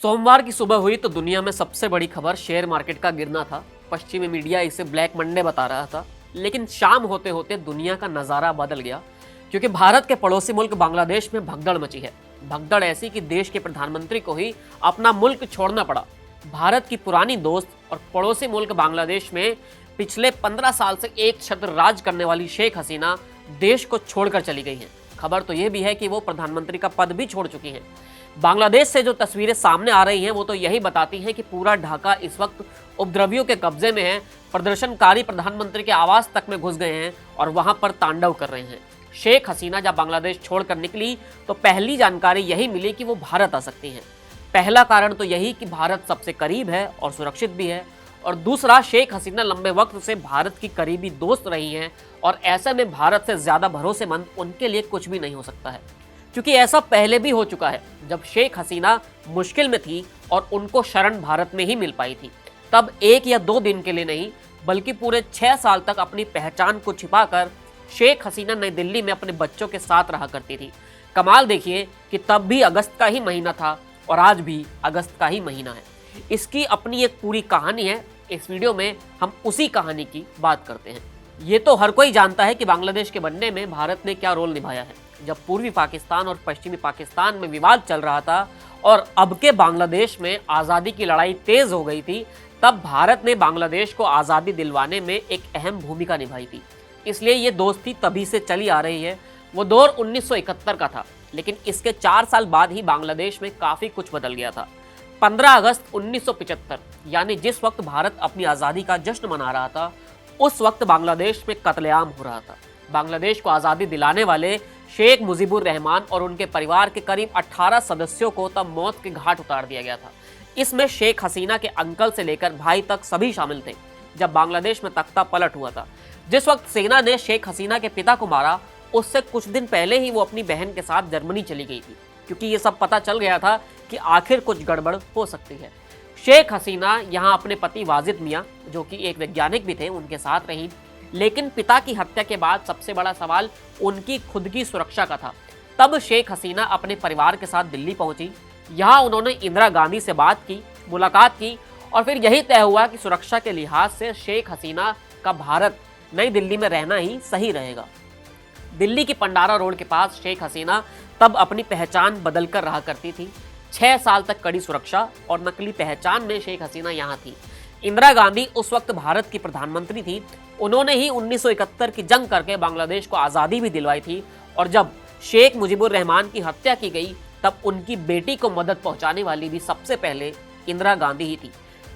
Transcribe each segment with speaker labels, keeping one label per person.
Speaker 1: सोमवार की सुबह हुई तो दुनिया में सबसे बड़ी खबर शेयर मार्केट का गिरना था। पश्चिमी मीडिया इसे ब्लैक मंडे बता रहा था, लेकिन शाम होते होते दुनिया का नजारा बदल गया, क्योंकि भारत के पड़ोसी मुल्क बांग्लादेश में भगदड़ मची है। भगदड़ ऐसी कि देश के प्रधानमंत्री को ही अपना मुल्क छोड़ना पड़ा। भारत की पुरानी दोस्त और पड़ोसी मुल्क बांग्लादेश में पिछले 15 साल से एक छत्र राज करने वाली शेख हसीना देश को छोड़कर चली गई हैं। खबर तो यह भी है कि वो प्रधानमंत्री का पद भी छोड़ चुकी हैं। बांग्लादेश से जो तस्वीरें सामने आ रही हैं वो तो यही बताती हैं कि पूरा ढाका इस वक्त उपद्रवियों के कब्जे में है। प्रदर्शनकारी प्रधानमंत्री के आवास तक में घुस गए हैं और वहां पर तांडव कर रहे हैं। शेख हसीना जब बांग्लादेश छोड़कर निकली तो पहली जानकारी यही मिली कि वो भारत आ सकती हैं। पहला कारण तो यही कि भारत सबसे करीब है और सुरक्षित भी है, और दूसरा, शेख हसीना लंबे वक्त से भारत की करीबी दोस्त रही हैं और ऐसे में भारत से ज्यादा भरोसेमंद उनके लिए कुछ भी नहीं हो सकता है। क्योंकि ऐसा पहले भी हो चुका है, जब शेख हसीना मुश्किल में थी और उनको शरण भारत में ही मिल पाई थी। तब 1 या 2 दिन के लिए नहीं, बल्कि पूरे 6 साल तक अपनी पहचान को छिपाकर शेख हसीना नई दिल्ली में अपने बच्चों के साथ रहा करती थी। कमाल देखिए कि तब भी अगस्त का ही महीना था और आज भी अगस्त का ही महीना है। इसकी अपनी एक पूरी कहानी है। इस वीडियो में हम उसी कहानी की बात करते हैं। ये तो हर कोई जानता है कि बांग्लादेश के बनने में भारत ने क्या रोल निभाया है। जब पूर्वी पाकिस्तान और पश्चिमी पाकिस्तान में विवाद चल रहा था और अब के बांग्लादेश में आज़ादी की लड़ाई तेज हो गई थी, तब भारत ने बांग्लादेश को आज़ादी दिलवाने में एक अहम भूमिका निभाई थी। इसलिए ये दोस्ती तभी से चली आ रही है। वो दौर 1971 का था, लेकिन इसके 4 साल बाद ही बांग्लादेश में काफ़ी कुछ बदल गया था। 15 अगस्त 1975, यानी जिस वक्त भारत अपनी आज़ादी का जश्न मना रहा था, उस वक्त बांग्लादेश में कत्लेआम हो रहा था। बांग्लादेश को आज़ादी दिलाने वाले शेख मुजीबुर रहमान और उनके परिवार के करीब 18 सदस्यों को तब मौत के घाट उतार दिया गया था। इसमें शेख हसीना के अंकल से लेकर भाई तक सभी शामिल थे। जब बांग्लादेश में तख्ता पलट हुआ था, जिस वक्त सेना ने शेख हसीना के पिता को मारा, उससे कुछ दिन पहले ही वो अपनी बहन के साथ जर्मनी चली गई थी, क्योंकि ये सब पता चल गया था कि आखिर कुछ गड़बड़ हो सकती है। शेख हसीना यहाँ अपने पति वाजिद मियाँ, जो कि एक वैज्ञानिक भी थे, उनके साथ रहीं। लेकिन पिता की हत्या के बाद सबसे बड़ा सवाल उनकी खुद की सुरक्षा का था। तब शेख हसीना अपने परिवार के साथ दिल्ली पहुंची। यहाँ उन्होंने इंदिरा गांधी से मुलाकात की और फिर यही तय हुआ कि सुरक्षा के लिहाज से शेख हसीना का भारत नई दिल्ली में रहना ही सही रहेगा। दिल्ली की पंडारा रोड के पास शेख हसीना तब अपनी पहचान बदलकर रहा करती थी। 6 साल तक कड़ी सुरक्षा और नकली पहचान में शेख हसीना यहाँ थी। इंदिरा गांधी उस वक्त भारत की प्रधानमंत्री थी। उन्होंने ही 1971 की जंग करके बांग्लादेश को आज़ादी भी दिलवाई थी, और जब शेख मुजीबुर रहमान की हत्या की गई, तब उनकी बेटी को मदद पहुंचाने वाली भी सबसे पहले इंदिरा गांधी ही थी।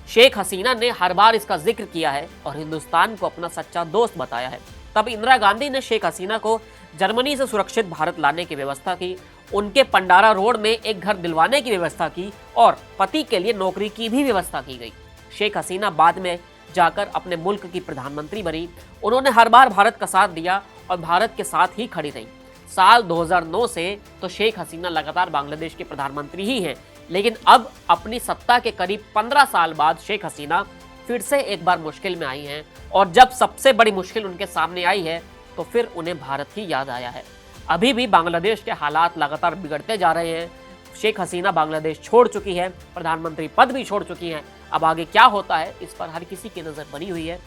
Speaker 1: शेख हसीना ने हर बार इसका जिक्र किया है और हिंदुस्तान को अपना सच्चा दोस्त बताया है। तब इंदिरा गांधी ने शेख हसीना को जर्मनी से सुरक्षित भारत लाने की व्यवस्था की, उनके पंडारा रोड में एक घर दिलवाने की व्यवस्था की और पति के लिए नौकरी की भी व्यवस्था की गई। शेख हसीना बाद में जाकर अपने मुल्क की प्रधानमंत्री बनी। उन्होंने हर बार भारत का साथ दिया और भारत के साथ ही खड़ी रही। साल 2009 से तो शेख हसीना लगातार बांग्लादेश के प्रधानमंत्री ही हैं, लेकिन अब अपनी सत्ता के करीब 15 साल बाद शेख हसीना फिर से एक बार मुश्किल में आई हैं, और जब सबसे बड़ी मुश्किल उनके सामने आई है तो फिर उन्हें भारत ही याद आया है। अभी भी बांग्लादेश के हालात लगातार बिगड़ते जा रहे हैं। शेख हसीना बांग्लादेश छोड़ चुकी है, प्रधानमंत्री पद भी छोड़ चुकी हैं। अब आगे क्या होता है, इस पर हर किसी की नज़र बनी हुई है।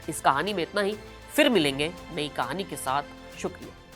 Speaker 1: इस कहानी में इतना ही। फिर मिलेंगे नई कहानी के साथ। शुक्रिया।